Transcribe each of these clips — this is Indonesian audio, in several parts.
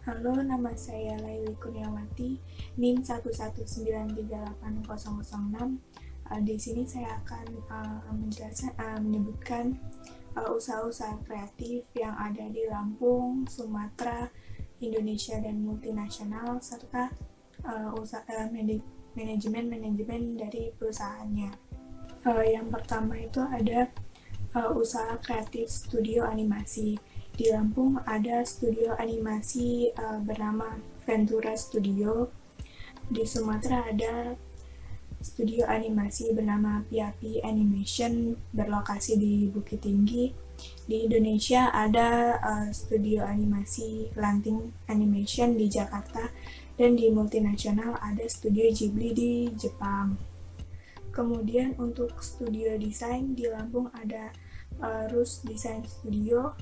Halo, nama saya Laili Kurniawati, NIM 119380006. Di sini saya akan menyebutkan usaha-usaha kreatif yang ada di Lampung, Sumatera, Indonesia, dan multinasional, serta manajemen dari perusahaannya. Yang pertama itu ada usaha kreatif studio animasi. Di Lampung ada studio animasi bernama Ventura Studio. Di Sumatera ada studio animasi bernama Piapi Animation berlokasi di Bukit Tinggi. Di Indonesia ada studio animasi Lanting Animation di Jakarta, dan di multinasional ada studio Ghibli di Jepang. Kemudian untuk studio desain di Lampung ada Rus Design Studio.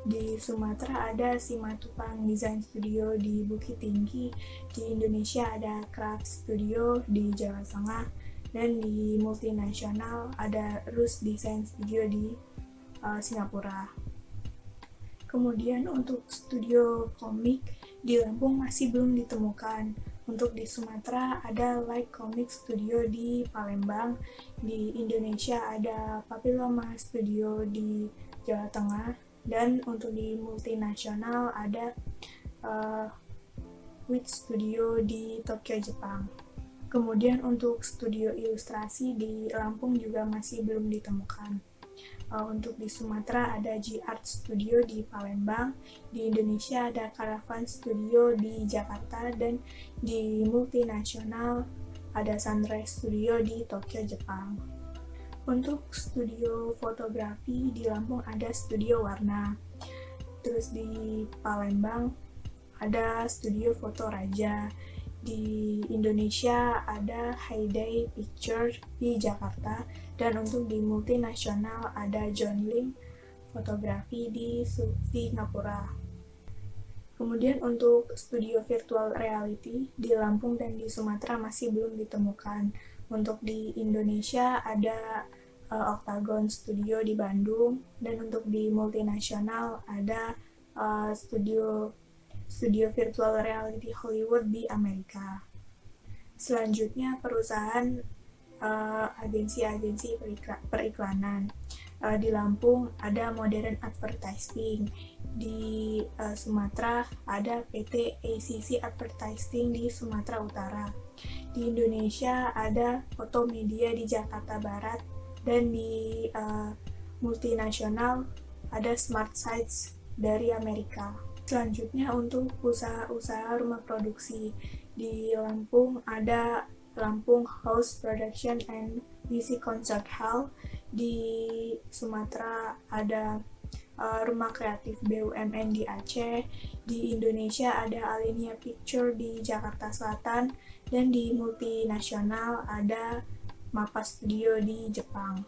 Di Sumatera ada Simatupang Design Studio di Bukit Tinggi. Di Indonesia ada Craft Studio di Jawa Tengah, dan di multinasional ada Rus Design Studio di Singapura. Kemudian untuk studio komik di Lampung masih belum ditemukan. Untuk di Sumatera ada Light Comic Studio di Palembang. Di Indonesia ada Papilloma Studio di Jawa Tengah, dan untuk di multinasional ada Wit Studio di Tokyo, Jepang. Kemudian untuk studio ilustrasi di Lampung juga masih belum ditemukan. Untuk di Sumatera ada G-Art Studio di Palembang, di Indonesia ada Caravan Studio di Jakarta, dan di multinasional ada Sunrise Studio di Tokyo, Jepang. Untuk studio fotografi di Lampung ada Studio Warna. Terus di Palembang ada Studio Foto Raja. Di Indonesia ada Heyday Picture di Jakarta, dan untuk di multinasional ada John Lim Fotografi di Singapura. Kemudian untuk studio virtual reality di Lampung dan di Sumatera masih belum ditemukan. Untuk di Indonesia ada Octagon Studio di Bandung, dan untuk di multinasional ada studio virtual reality Hollywood di Amerika. Selanjutnya perusahaan agensi-agensi periklanan. Di Lampung ada Modern Advertising. Di Sumatera ada PT ACC Advertising di Sumatera Utara. Di Indonesia ada Fotomedia di Jakarta Barat, dan di multinasional ada Smart Sites dari Amerika. Selanjutnya untuk usaha-usaha rumah produksi. Di Lampung ada Lampung House Production and Music Concert Hall. Di Sumatera ada Rumah Kreatif BUMN di Aceh. Di Indonesia ada Alinea Picture di Jakarta Selatan, dan di multinasional ada Mappa Studio di Jepang.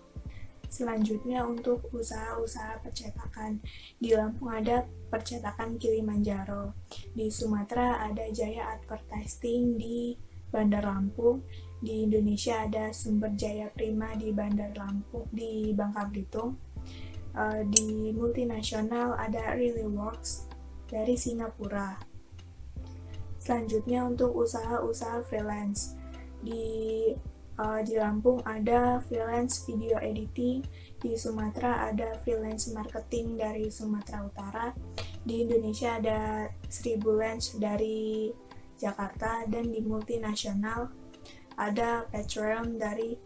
Selanjutnya untuk usaha-usaha percetakan. Di Lampung ada Percetakan Kilimanjaro. Di Sumatera ada Jaya Advertising di Bandar Lampung. Di Indonesia ada Sumber Jaya Prima di Bandar Lampung di Bangka Belitung. Di multinasional ada Really Works dari Singapura. Selanjutnya untuk usaha-usaha freelance. Di Lampung ada freelance video editing. Di Sumatera ada freelance marketing dari Sumatera Utara. Di Indonesia ada 1000 Lens dari Jakarta, dan di multinasional ada Patreon dari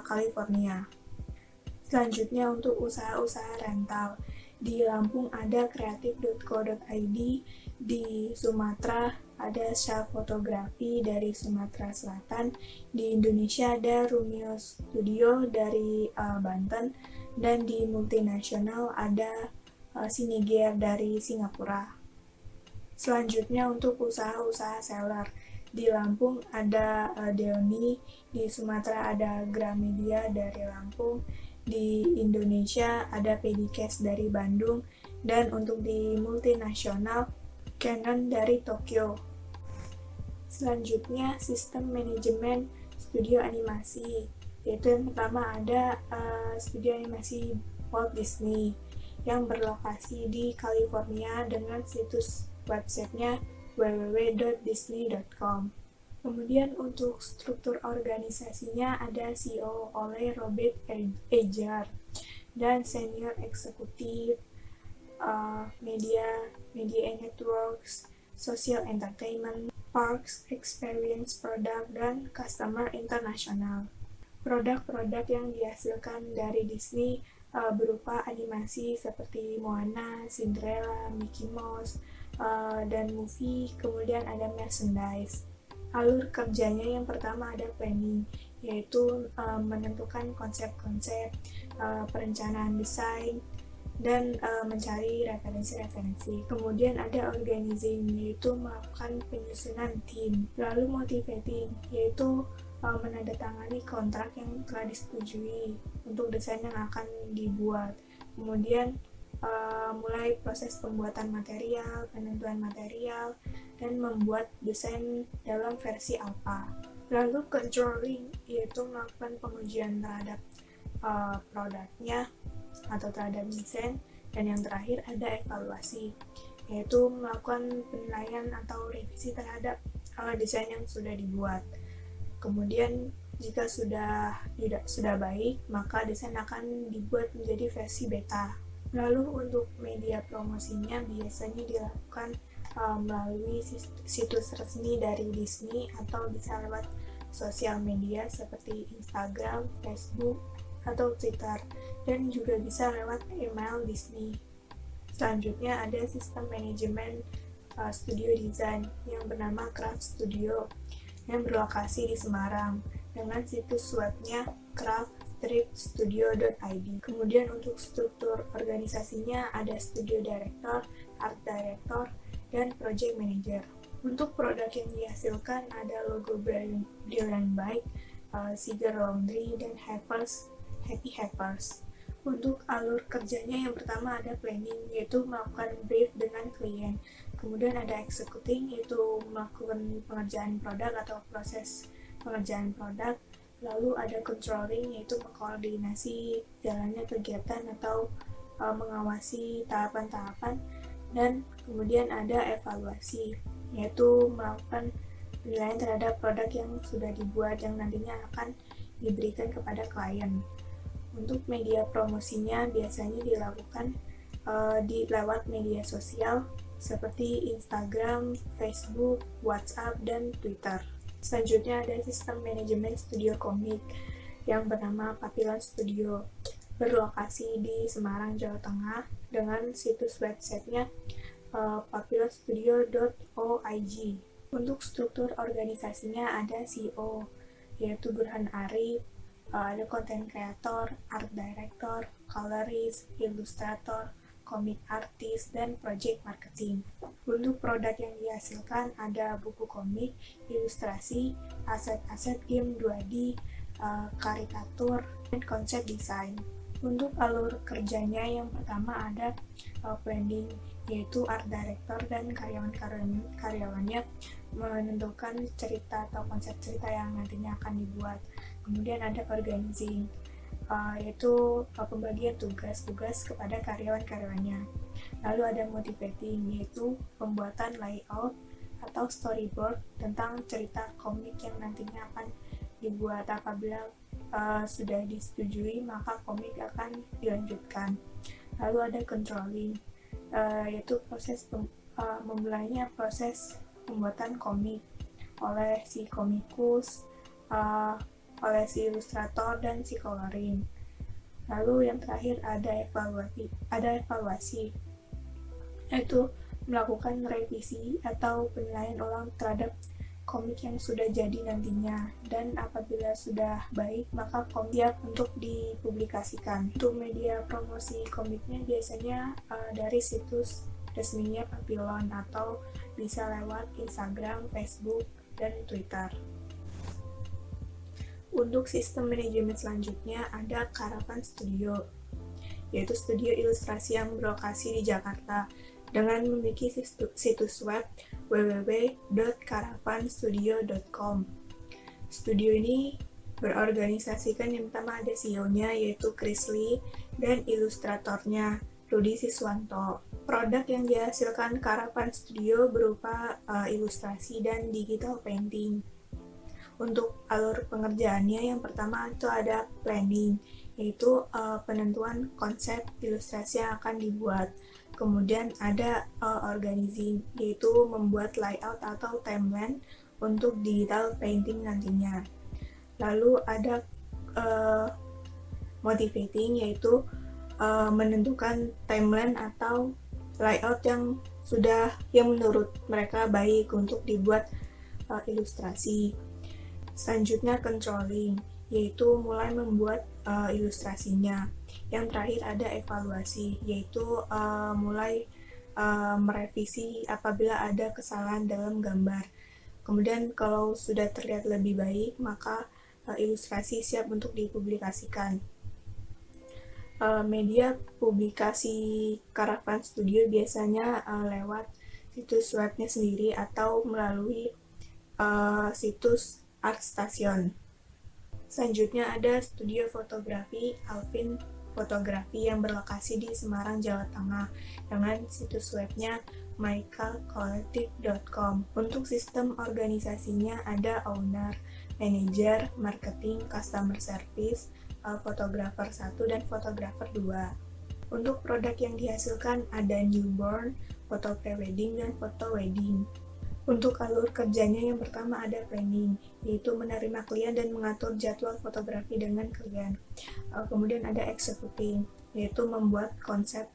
California. Selanjutnya untuk usaha-usaha rental. Di Lampung ada kreatif.co.id. Di Sumatera ada Shell Fotografi dari Sumatera Selatan. Di Indonesia ada Rumio Studio dari Banten, dan di multinasional ada Sinigear dari Singapura. Selanjutnya untuk usaha-usaha seller. Di Lampung ada Deoni. Di Sumatera ada Gramedia dari Lampung. Di Indonesia ada Pedicast dari Bandung, dan untuk di multinasional Canon dari Tokyo. Selanjutnya sistem manajemen studio animasi, yaitu yang pertama ada studio animasi Walt Disney yang berlokasi di California dengan situs websitenya www.disney.com. Kemudian untuk struktur organisasinya ada CEO oleh Robert Ejar dan Senior Eksekutif, Media and Networks, Social Entertainment, Parks, Experience Product, dan Customer International. Produk-produk yang dihasilkan dari Disney berupa animasi seperti Moana, Cinderella, Mickey Mouse, dan movie, kemudian ada merchandise. Alur kerjanya yang pertama ada planning, yaitu menentukan konsep-konsep, perencanaan desain, dan mencari referensi-referensi. Kemudian ada organizing, yaitu melakukan penyusunan tim. Lalu motivating, yaitu menandatangani kontrak yang telah disetujui untuk desain yang akan dibuat. Kemudian mulai proses pembuatan material, penentuan material, dan membuat desain dalam versi alpha. Lalu controlling, yaitu melakukan pengujian terhadap produknya atau terhadap desain. Dan yang terakhir ada evaluasi, yaitu melakukan penilaian atau revisi terhadap desain yang sudah dibuat. Kemudian jika sudah baik, maka desain akan dibuat menjadi versi beta. Lalu untuk media promosinya biasanya dilakukan melalui situs resmi dari Disney atau bisa lewat sosial media seperti Instagram, Facebook, atau Twitter, dan juga bisa lewat email Disney. Selanjutnya ada sistem manajemen studio desain yang bernama Craft Studio yang berlokasi di Semarang dengan situs webnya craft-studio.id. Kemudian untuk struktur organisasinya ada studio director, art director, dan project manager. Untuk produk yang dihasilkan ada logo brand Brilliant Bike, Siger Laundry, dan Happy Helpers. Untuk alur kerjanya yang pertama ada planning, yaitu melakukan brief dengan klien. Kemudian ada executing, yaitu melakukan pengerjaan produk atau proses pengerjaan produk. Lalu ada controlling, yaitu mengkoordinasi jalannya kegiatan atau mengawasi tahapan-tahapan. Dan kemudian ada evaluasi, yaitu melakukan penilaian terhadap produk yang sudah dibuat yang nantinya akan diberikan kepada klien. Untuk media promosinya biasanya dilakukan lewat media sosial seperti Instagram, Facebook, WhatsApp, dan Twitter. Selanjutnya ada sistem manajemen studio komik yang bernama Papillon Studio, berlokasi di Semarang, Jawa Tengah, dengan situs websitenya papillonstudio.org. Untuk struktur organisasinya ada CEO, yaitu Burhan Arif, ada content creator, art director, colorist, ilustrator, comic artist, dan project marketing. Untuk produk yang dihasilkan ada buku komik, ilustrasi, aset-aset game 2D, karikatur, dan konsep desain. Untuk alur kerjanya yang pertama ada planning, yaitu art director dan karyawannya menentukan cerita atau konsep cerita yang nantinya akan dibuat. Kemudian ada organizing, yaitu pembagian tugas-tugas kepada karyawan-karyawannya. Lalu ada motivating, yaitu pembuatan layout atau storyboard tentang cerita komik yang nantinya akan dibuat. Apabila sudah disetujui, maka komik akan dilanjutkan. Lalu ada controlling, yaitu proses memulainya proses pembuatan komik oleh si komikus, oleh si ilustrator, dan si coloring. Lalu yang terakhir ada evaluasi, yaitu melakukan revisi atau penilaian ulang terhadap komik yang sudah jadi nantinya, dan apabila sudah baik maka komik siap untuk dipublikasikan. Untuk media promosi komiknya biasanya dari situs resminya Papillon atau bisa lewat Instagram, Facebook, dan Twitter. Untuk sistem manajemen selanjutnya ada Caravan Studio, yaitu studio ilustrasi yang berlokasi di Jakarta dengan memiliki situs web www.caravanstudio.com. Studio ini berorganisasikan yang pertama ada CEO-nya yaitu Chris Lee dan ilustratornya Rudi Siswanto. Produk yang dihasilkan Caravan Studio berupa ilustrasi dan digital painting. Untuk alur pengerjaannya, yang pertama itu ada planning, yaitu penentuan konsep ilustrasi yang akan dibuat. Kemudian ada organizing, yaitu membuat layout atau timeline untuk digital painting nantinya. Lalu ada motivating, yaitu menentukan timeline atau layout yang menurut mereka baik untuk dibuat ilustrasi. Selanjutnya controlling, yaitu mulai membuat ilustrasinya. Yang terakhir ada evaluasi, yaitu mulai merevisi apabila ada kesalahan dalam gambar. Kemudian kalau sudah terlihat lebih baik, maka ilustrasi siap untuk dipublikasikan. Media publikasi Caravan Studio biasanya lewat situs webnya sendiri atau melalui situs ArtStation. Selanjutnya ada studio fotografi Alvin Fotografi yang berlokasi di Semarang, Jawa Tengah dengan situs webnya michaelcollective.com. Untuk sistem organisasinya ada owner, manager, marketing, customer service, fotografer 1 dan fotografer 2. Untuk produk yang dihasilkan ada newborn, foto prewedding, dan foto wedding. Untuk alur kerjanya, yang pertama ada planning, yaitu menerima klien dan mengatur jadwal fotografi dengan klien. Kemudian ada executing, yaitu membuat konsep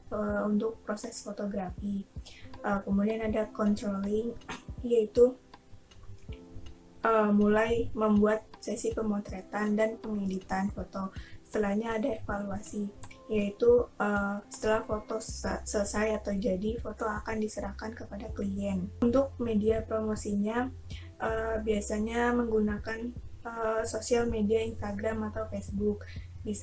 untuk proses fotografi. Kemudian ada controlling, yaitu mulai membuat sesi pemotretan dan pengeditan foto. Setelahnya ada evaluasi, yaitu setelah foto selesai atau jadi, foto akan diserahkan kepada klien. Untuk media promosinya biasanya menggunakan sosial media Instagram atau Facebook.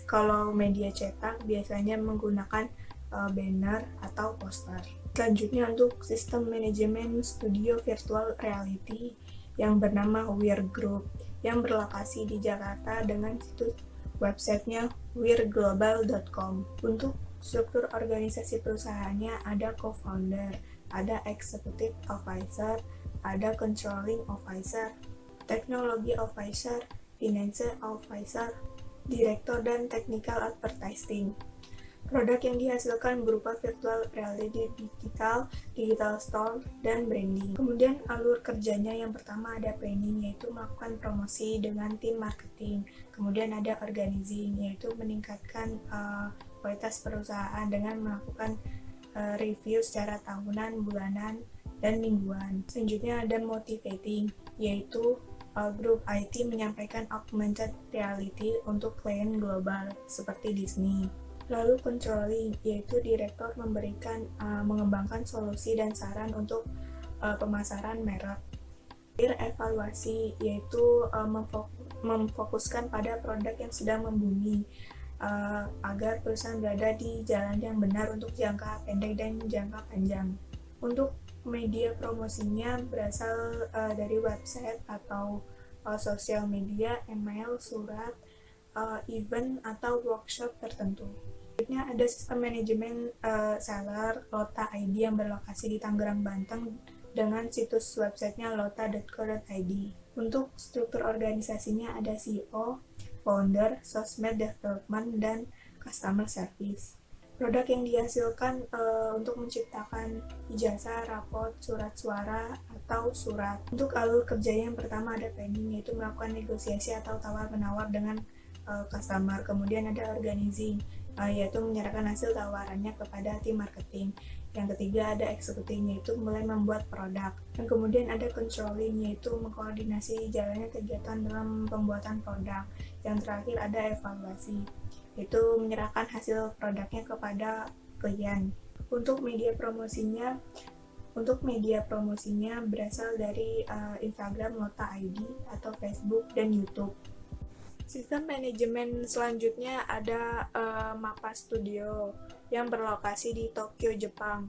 Kalau media cetak biasanya menggunakan banner atau poster. Selanjutnya untuk sistem manajemen studio virtual reality yang bernama Weir Group yang berlokasi di Jakarta dengan situs websitenya weirglobal.com. Untuk struktur organisasi perusahaannya ada co-founder, ada executive officer, ada controlling officer, technology officer, financial officer, director, dan technical advertising. Produk yang dihasilkan berupa virtual reality digital store, dan branding. Kemudian alur kerjanya, yang pertama ada planning, yaitu melakukan promosi dengan tim marketing. Kemudian ada organizing, yaitu meningkatkan kualitas perusahaan dengan melakukan review secara tahunan, bulanan, dan mingguan. Selanjutnya ada motivating, yaitu grup IT menyampaikan augmented reality untuk klien global seperti Disney. Lalu controlling, yaitu direktur memberikan mengembangkan solusi dan saran untuk pemasaran merek. Evaluasi, yaitu memfokuskan pada produk yang sedang membumi agar perusahaan berada di jalan yang benar untuk jangka pendek dan jangka panjang. Untuk media promosinya berasal dari website atau sosial media, email, surat, event, atau workshop tertentu. Selanjutnya ada sistem manajemen seller Lota ID yang berlokasi di Tangerang, Banten dengan situs websitenya lota.co.id. Untuk struktur organisasinya ada CEO, founder, sosmed development, dan customer service. Produk yang dihasilkan untuk menciptakan ijazah, raport, surat suara, atau surat. Untuk alur kerjanya, yang pertama ada planning, yaitu melakukan negosiasi atau tawar-menawar dengan customer. Kemudian ada organizing, yaitu menyerahkan hasil tawarannya kepada tim marketing. Yang ketiga ada executing, yaitu mulai membuat produk. Dan kemudian ada controlling, yaitu mengkoordinasi jalannya kegiatan dalam pembuatan produk. Yang terakhir ada evaluasi, yaitu menyerahkan hasil produknya kepada klien. Untuk media promosinya berasal dari Instagram Lota ID atau Facebook dan YouTube. Sistem manajemen selanjutnya ada Mappa Studio yang berlokasi di Tokyo, Jepang.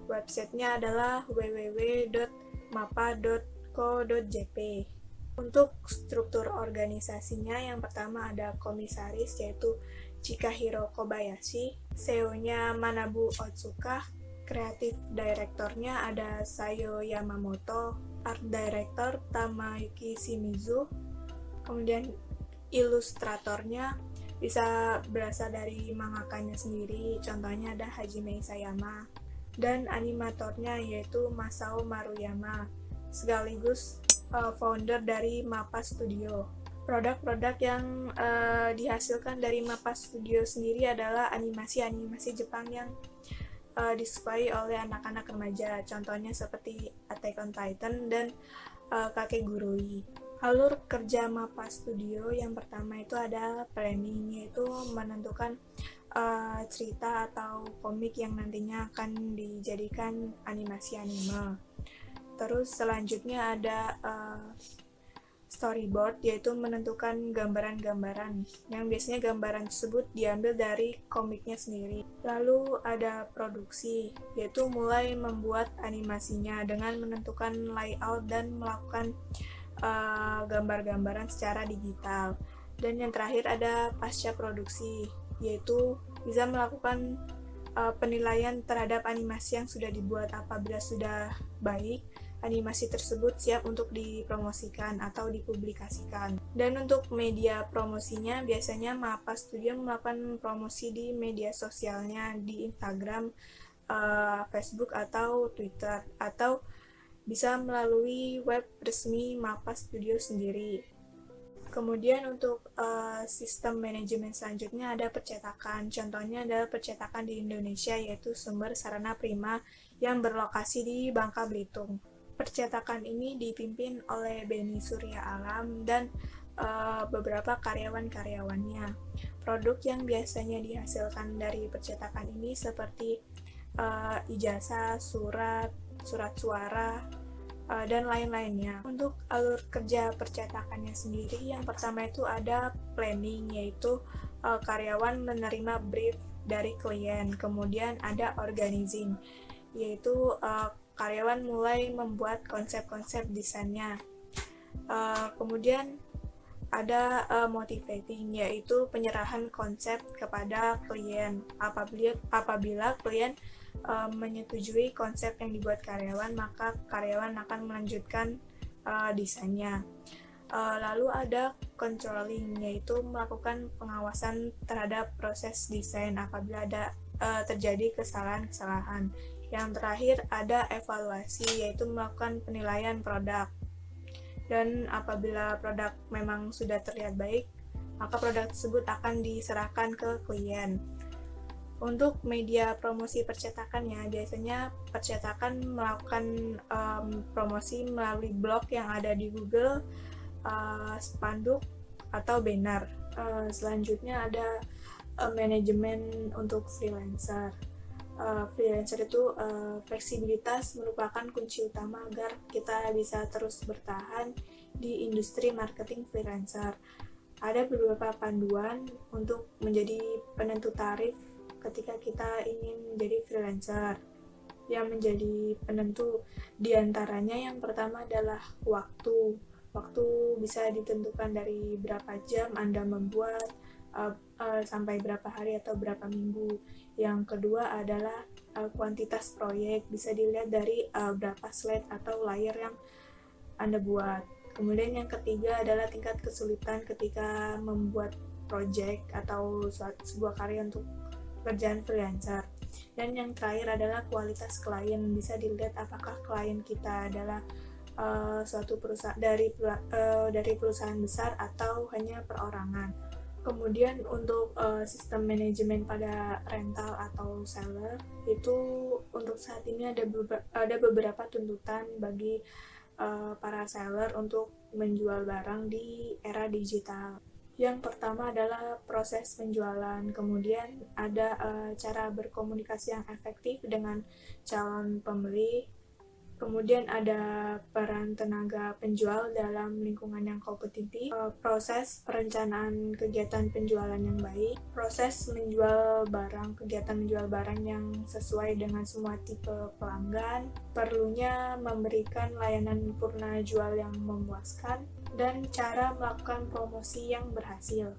Websitenya adalah www.mappa.co.jp. Untuk struktur organisasinya, yang pertama ada komisaris, yaitu Chikahiro Kobayashi, CEO-nya Manabu Otsuka, Kreatif Directornya ada Sayo Yamamoto, Art Director Tamayuki Shimizu, kemudian ilustratornya bisa berasal dari mangakanya sendiri, contohnya ada Hajime Isayama, dan animatornya yaitu Masao Maruyama, sekaligus founder dari MAPPA Studio. Produk-produk yang dihasilkan dari MAPPA Studio sendiri adalah animasi-animasi Jepang yang disukai oleh anak-anak remaja, contohnya seperti Attack on Titan dan Kakegurui. Alur kerja MAPPA Studio yang pertama itu ada planning, yaitu menentukan cerita atau komik yang nantinya akan dijadikan animasi anime. Terus selanjutnya ada storyboard, yaitu menentukan gambaran-gambaran yang biasanya gambaran tersebut diambil dari komiknya sendiri. Lalu ada produksi, yaitu mulai membuat animasinya dengan menentukan layout dan melakukan gambar-gambaran secara digital. Dan yang terakhir ada pasca produksi, yaitu bisa melakukan penilaian terhadap animasi yang sudah dibuat. Apabila sudah baik, animasi tersebut siap untuk dipromosikan atau dipublikasikan. Dan untuk media promosinya, biasanya MAPPA Studio melakukan promosi di media sosialnya, di Instagram, Facebook, atau Twitter, atau bisa melalui web resmi MAPPA Studio sendiri. Kemudian untuk sistem manajemen selanjutnya ada percetakan. Contohnya adalah percetakan di Indonesia, yaitu Sumber Sarana Prima yang berlokasi di Bangka Belitung. Percetakan ini dipimpin oleh Beni Surya Alam dan beberapa karyawan-karyawannya. Produk yang biasanya dihasilkan dari percetakan ini seperti ijazah, surat suara, dan lain-lainnya. Untuk alur kerja percetakannya sendiri, yang pertama itu ada planning, yaitu karyawan menerima brief dari klien. Kemudian ada organizing, yaitu karyawan mulai membuat konsep-konsep desainnya. Kemudian ada motivating, yaitu penyerahan konsep kepada klien. Apabila klien menyetujui konsep yang dibuat karyawan, maka karyawan akan melanjutkan desainnya. Lalu ada controlling, yaitu melakukan pengawasan terhadap proses desain apabila ada terjadi kesalahan-kesalahan. Yang terakhir ada evaluasi, yaitu melakukan penilaian produk. Dan apabila produk memang sudah terlihat baik, maka produk tersebut akan diserahkan ke klien. Untuk media promosi percetakannya, biasanya percetakan melakukan promosi melalui blog yang ada di Google, spanduk, atau banner. Selanjutnya ada manajemen untuk freelancer. Freelancer itu fleksibilitas merupakan kunci utama agar kita bisa terus bertahan di industri marketing freelancer. Ada beberapa panduan untuk menjadi penentu tarif ketika kita ingin menjadi freelancer. Yang menjadi penentu diantaranya yang pertama adalah waktu. Waktu bisa ditentukan dari berapa jam Anda membuat, sampai berapa hari atau berapa minggu. Yang kedua adalah kuantitas proyek, bisa dilihat dari berapa slide atau layer yang Anda buat. Kemudian yang ketiga adalah tingkat kesulitan ketika membuat project atau sebuah karya untuk pekerjaan freelancer. Dan yang terakhir adalah kualitas klien, bisa dilihat apakah klien kita adalah suatu perusahaan dari perusahaan besar atau hanya perorangan. Kemudian untuk sistem manajemen pada rental atau seller, itu untuk saat ini ada beberapa tuntutan bagi para seller untuk menjual barang di era digital. Yang pertama adalah proses penjualan, kemudian ada cara berkomunikasi yang efektif dengan calon pembeli, kemudian ada peran tenaga penjual dalam lingkungan yang kompetitif, proses perencanaan kegiatan penjualan yang baik, proses menjual barang, kegiatan menjual barang yang sesuai dengan semua tipe pelanggan, perlunya memberikan layanan purna jual yang memuaskan, dan cara melakukan promosi yang berhasil.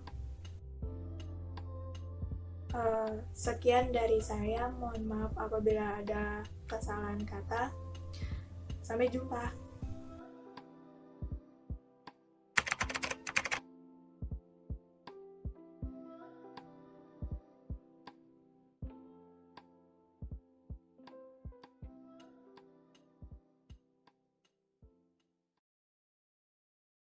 Sekian dari saya, mohon maaf apabila ada kesalahan kata. Sampai jumpa.